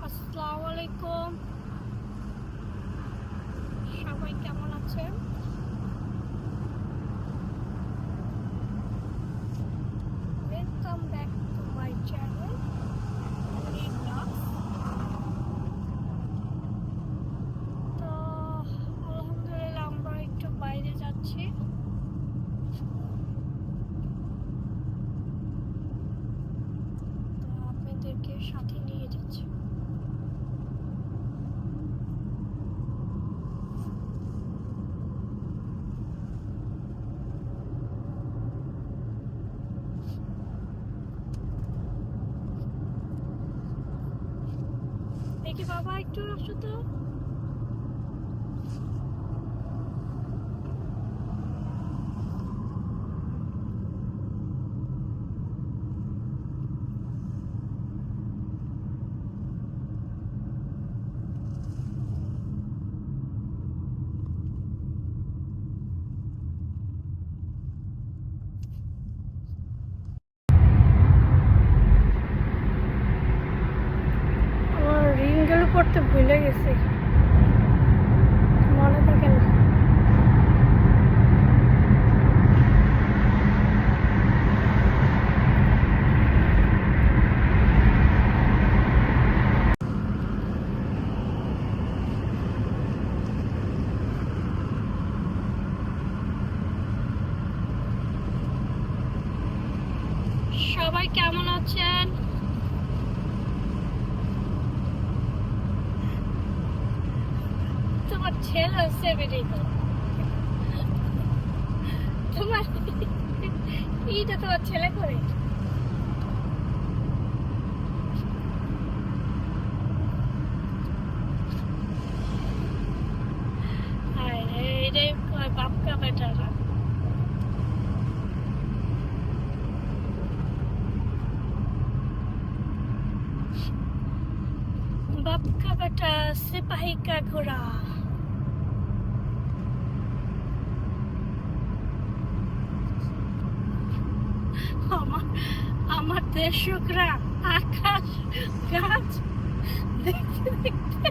আসসালামু আলাইকুম, সবাই কেমন আছেন? Welcome back to my channel তো আলহামদুলিল্লাহ আমরা একটু বাইরে যাচ্ছি। তো আপনাদেরকে সাথে নিয়ে যাচ্ছি। দেখি বাবা একটু আসো তো। আমার রিংগুলো করতে ভুলে গেছি, মনে থাকে না। সবাই কেমন আছেন? তোমার ছেলে হচ্ছে বেরিয়ে তোমার এইটা তোমার ছেলে করে। এইটাই বাপকা বেটারা। बाप का बेटा सिपाही का घोड़ा। আমার দর্শকরা আকাশ গাছ দেখতে দেখতে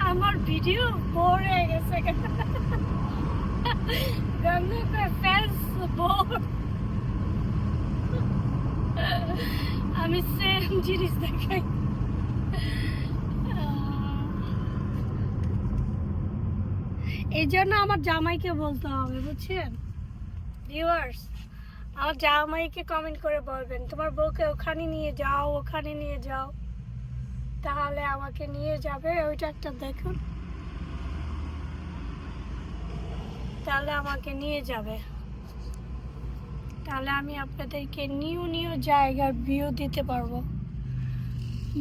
আমার ভিডিও বোর হয়ে গেছে। আমি সেম জিনিস দেখাই। এই জন্য আমার জামাইকে বলতে হবে, বুঝছেন ভিউয়ার্স? আমার জামাইকে কমেন্ট করে বলবেন তোমার বউকে ওখানে নিয়ে যাও, ওখানে নিয়ে যাও, তাহলে আমাকে নিয়ে যাবে। ওইটা একটা দেখুন, তাহলে আমাকে নিয়ে যাবে, তাহলে আমি আপনাদেরকে নিউ নিউ জায়গার ভিউ দিতে পারবো।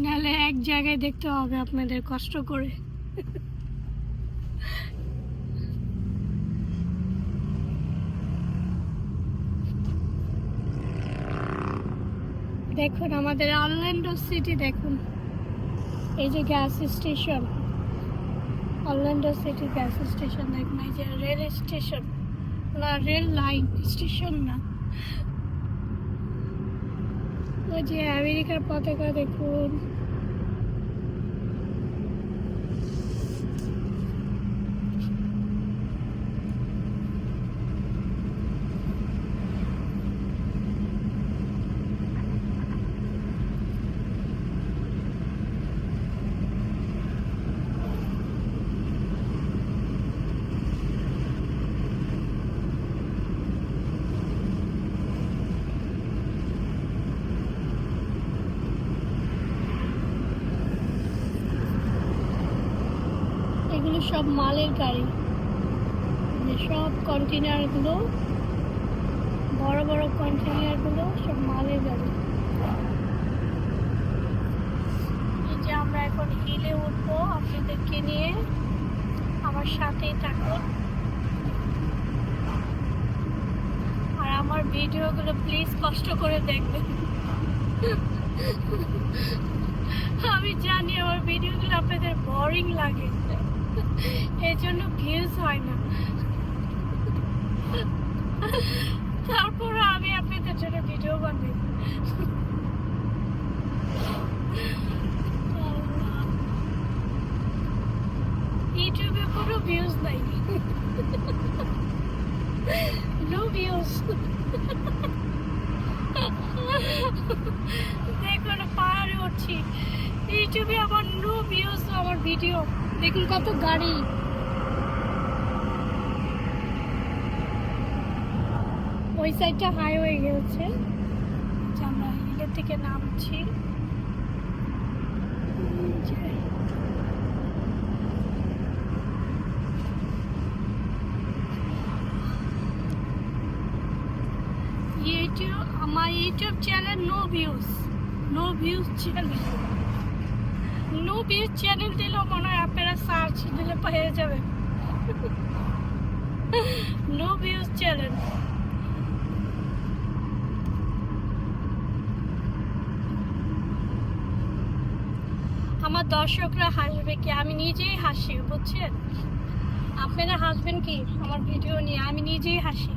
নাহলে এক জায়গায় দেখতে হবে আপনাদের কষ্ট করে। দেখুন আমাদের অরল্যান্ডো সিটি, দেখুন এই যে gas station, Orlando city gas station. দেখুন এই যে রেল স্টেশন, না রেল লাইন স্টেশন না, ওই যে আমেরিকার পতাকা দেখুন। এগুলো সব মালের গাড়ি, সব কন্টেনারগুলো, বড় বড় কন্টেনারগুলো সব মালের গাড়ি। এই যে আমরা এখন হিলে উঠবো, আপনাদেরকে নিয়ে আমার সাথেই থাকুন। আর আমার ভিডিওগুলো প্লিজ কষ্ট করে দেখবেন। আমি জানি আমার ভিডিওগুলো আপনাদের বোরিং লাগে, এই জন্য ভিউজ হয় না। তারপর আমি আপনাদের জন্য ভিডিও বানাই। ভিউজ নাই, নো ভিউজ। দেখুন পাহাড়ে উঠছি, ইউটিউবে আমার নো ভিউজ আমার ভিডিও। দেখুন কত গাড়ি, ওই সাইডটা হাইওয়ে গেছে, আমরা হিলের থেকে নামছি। ইউটিউব, আমার YouTube channel no views, no views channel, no views channel দিলেও মনে হয় আপনারা সার্চ দিলে পেয়ে যাবেন। No views channel. আমার দর্শকরা হাসবে কি, আমি নিজেই হাসি, বুঝছেন? আপনারা হাসবেন কি আমার ভিডিও নিয়ে? আমি নিজেই হাসি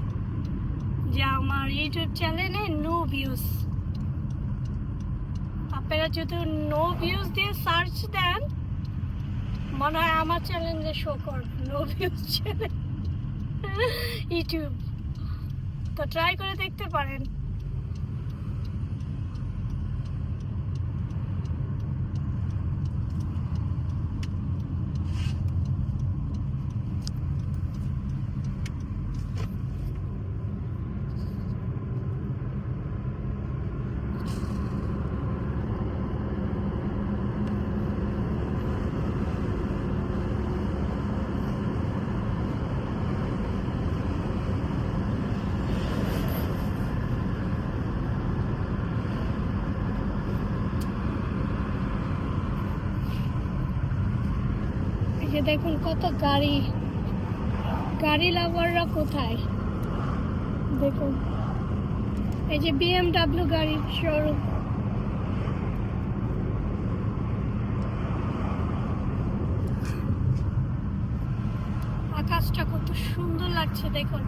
যে আমার ইউটিউব চ্যানেলে নো ভিউজ। আপনারা যদি নো ভিউজ দিয়ে সার্চ দেন মনে হয় আমার চ্যানেলে শো করবে নো ভিউজ চ্যানেল ইউটিউব। তো ট্রাই করে দেখতে পারেন। যে দেখুন কত গাড়ি, গাড়ি লাভাররা কোথায় দেখুন, এই যে BMW গাড়ির শোরুম। আকাশটা কত সুন্দর লাগছে দেখুন।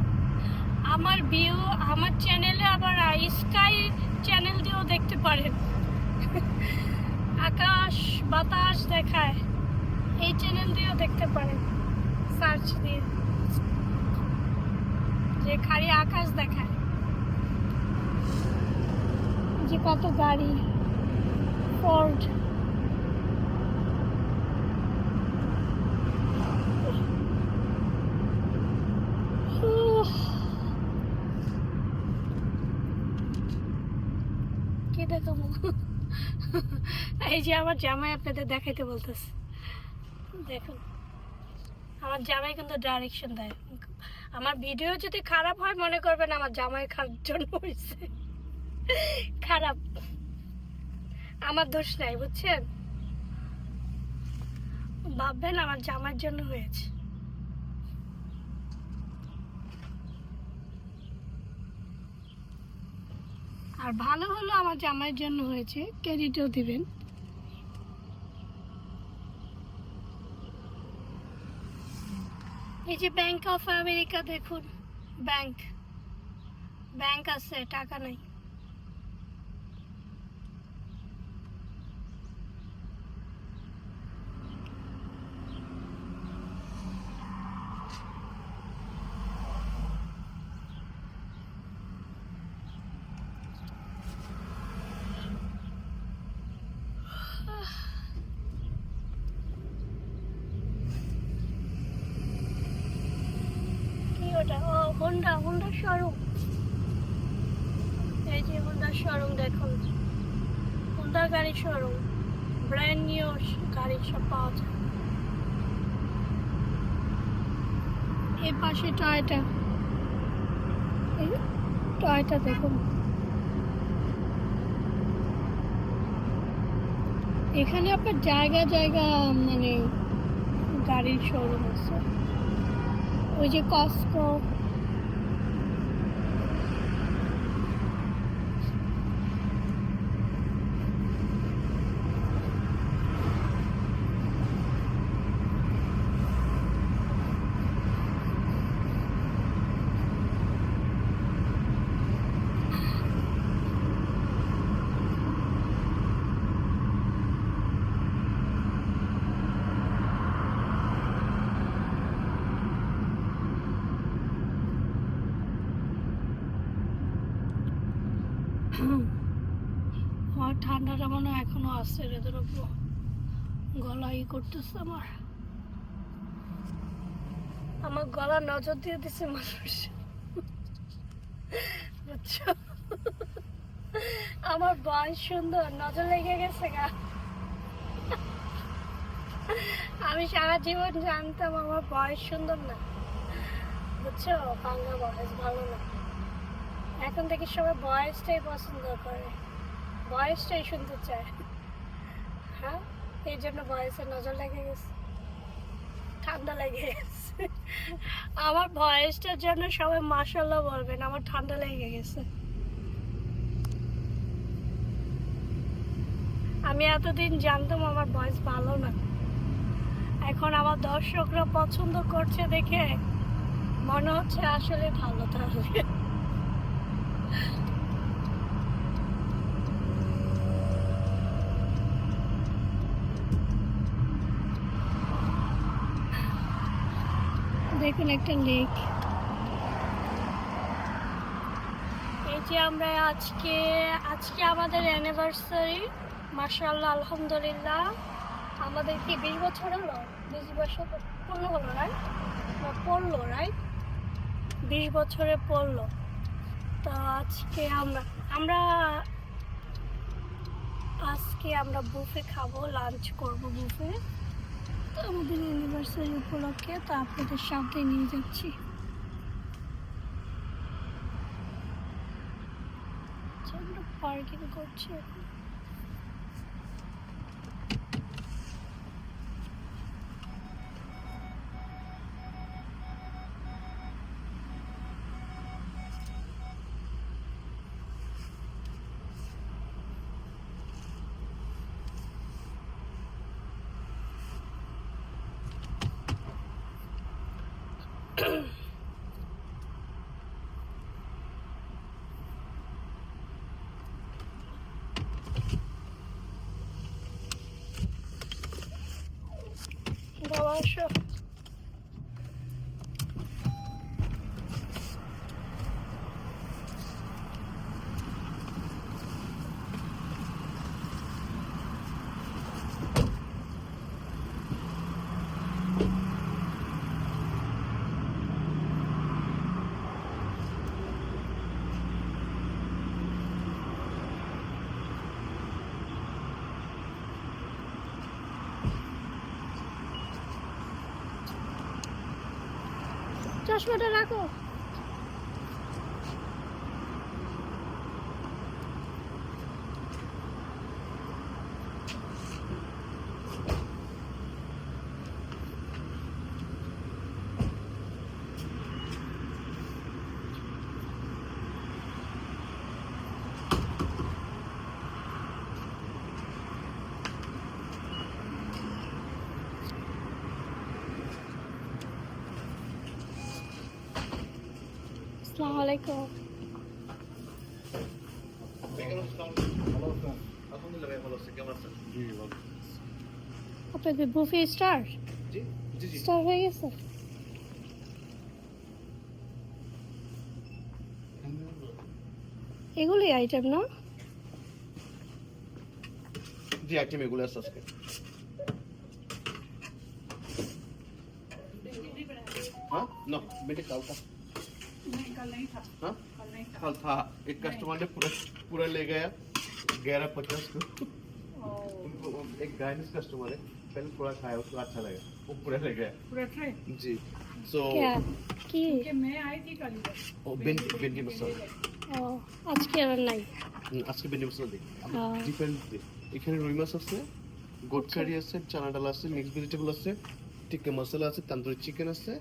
আমার ভিউ আমার চ্যানেলে আবার স্কাই চ্যানেল দিয়েও দেখতে পারেন। আকাশ বাতাস দেখায়, এই চ্যানেল দিয়েও দেখতে পারেন সার্চ দিয়ে, যে খালি আকাশ দেখায়। যে কত গাড়ি, ফোর্ড, কি দেখাবো? এই যে আমার জামাই আপনাদের দেখাইতে বলতেছে, দেখুন আমার জামাই কিন্তু ডাইরেকশন দেয়। আমার ভিডিও যদি খারাপ হয় মনে করবেন আমার জামাই খারাপ জন্য হয়েছে, খারাপ, আমার দোষ নাই, বুঝছেন? ভাববেন আমার জামাইয়ের জন্য হয়েছে। আর ভালো হলো আমার জামাইয়ের জন্য হয়েছে, ক্রেডিটও দিবেন। এই যে ব্যাংক অফ আমেরিকা দেখুন, ব্যাংক, ব্যাংক আছে, টাকা নাই। ওটা ও হোন্ডা, হোন্ডা শোরুম। এই যে হোন্ডা শোরুম দেখুন, হোন্ডা গাড়ি শোরুম, ব্র্যান্ড নিউ গাড়ি সব পাওয়া যায়। এই পাশে টয়োটা, এই টয়োটা দেখুন। এখানে আপনার জায়গা জায়গা মানে গাড়ির শোরুম আছে। ওই যে কস্কো, ঠান্ডাটা মনে হয় এখনো আসছে রে, তোর গলা করতেছে আমার আমার গলা নজর দিয়ে দিছে মানুষ, বুঝছো? আমার বয়স সুন্দর, নজর লেগে গেছে গা। আমি সারা জীবন জানতাম আমার বয়স সুন্দর না, বুঝছো? বাংলা বয়স ভালো না। এখন থেকে সবাই বয়সটাই পছন্দ করে, বয়সটাই শুনতে চায়। হ্যাঁ, এই জন্য বয়সের নজর লেগে গেছে, ঠান্ডা লেগে গেছে। আমার বয়সটার জন্য সবাই মাশাআল্লাহ বলবেন, আমার ঠান্ডা লেগে গেছে। আমি এতদিন জানতাম আমার বয়স ভালো না, এখন আমার দর্শকরা পছন্দ করছে দেখে মনে হচ্ছে আসলে ভালো। তাহলে দেখুন একটা লেক। এই যে আমরা আজকে আজকে আমাদের অ্যানিভার্সারি, মাশাআল্লাহ আলহামদুলিল্লাহ। আমাদের কি 20 বছর হলো? 20 বছর পূর্ণ হলো, রাইট? পড়লো, রাইট? 20 বছরে পড়লো। তো আজকে আমরা আজকে আমরা বুফে খাবো, লাঞ্চ করব বুফে। তো আমাদের অ্যানিভার্সারি উপলক্ষে তো আপনাদের সাথে নিয়ে যাচ্ছি। আমরা পার্কিং করছি এখন। বাবা আসো। চশমাটা রাখো। আসসালামু আলাইকুম। আপনাদের বুফে স্টার্ট হয়ে গেছে? এগুলোই আইটেম না? জি, আইটেম এগুলো আছে আজকে। हाँ ना बेटे कल था नहीं कल नहीं था। हाँ कल नहीं था। कल था एक कस्टमर ने पूरा पूरा ले गया 11.50 को। उनको एक गाइनिस कस्टमर है, पहले थोड़ा खाया उसको अच्छा लगा, वो पूरा ले गया। पूरा ट्रे। जी सो क्या কি? कि मैं आई थी कल इधर। ओ बेंडी मसाला ও আজকে আর নাই। আজকে বেন্ডি মশলা দিই हाँ। ডিফারেন্ট দিই। এখানে রুই মাছ আছে, গোট কারি আছে, চানা ডাল আছে, মিক্স ভেজিটেবল আছে, টিক্কা মশলা আছে, তন্দুরি চিকেন আছে,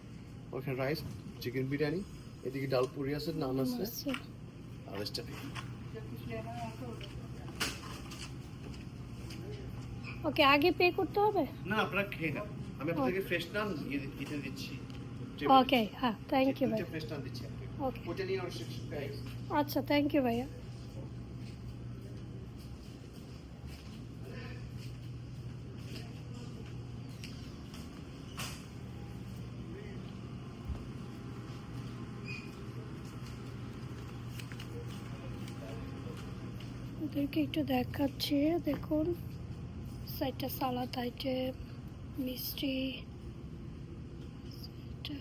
ওখানে রাইস, চিকেন বিরিয়ানি, এদিকে ডাল পুরি আছে, নান আছে আচ্ছা। আর স্টাফিং। जब कुछ लेना हो तो ওকে, আগে পে করতে হবে? না আপনারা খেয়ে নেন, আমি আপনাদেরকে ফ্রেশ নান ইতে দিচ্ছি। ওকে, হ্যাঁ, থ্যাংক ইউ ভাই। ফ্রেশ নান দিচ্ছি আপনাকে। ওকে, ওটা নিয়ে আর গাইস আচ্ছা, থ্যাংক ইউ ভাইয়া। আপনাদেরকে একটু দেখাচ্ছি, দেখুন সাইডটা সালাদ আইটেম, মিষ্টি, এটা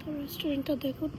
তো রেস্টুরেন্টটা দেখুন।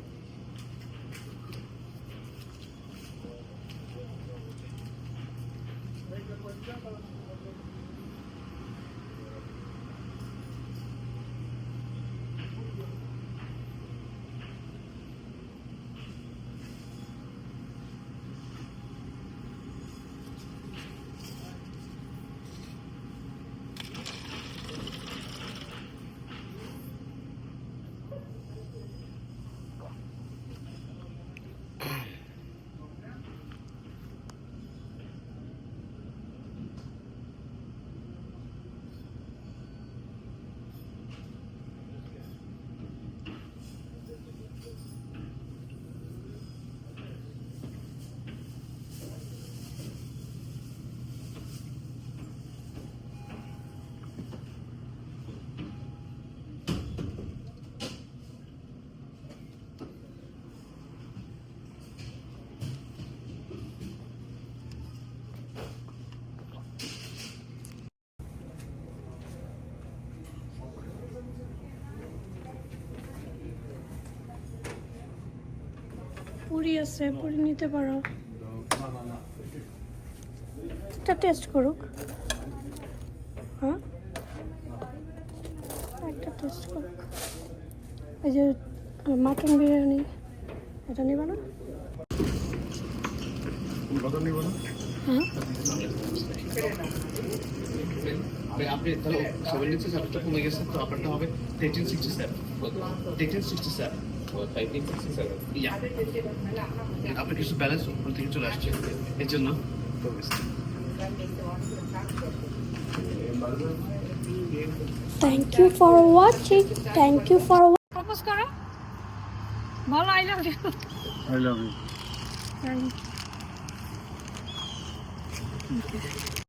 পুরি আছে, পুরি নিতে পারো। এটা টেস্ট করুক। হ্যাঁ, একটা টেস্ট করুক। এই যে মাটন বিরিয়ানি, এটা নিবা না? হ্যাঁ, আপনি তাহলে 76 আপনারটা কমে গেছে, তো আপনারটা হবে 1367 1367 ইয়া আপনার কিছু ব্যালেন্স উপর থেকে চলে আসছে, এর জন্য thank you for watching, thank you for. Propose করো, বলো I love you. I love you. Thank you.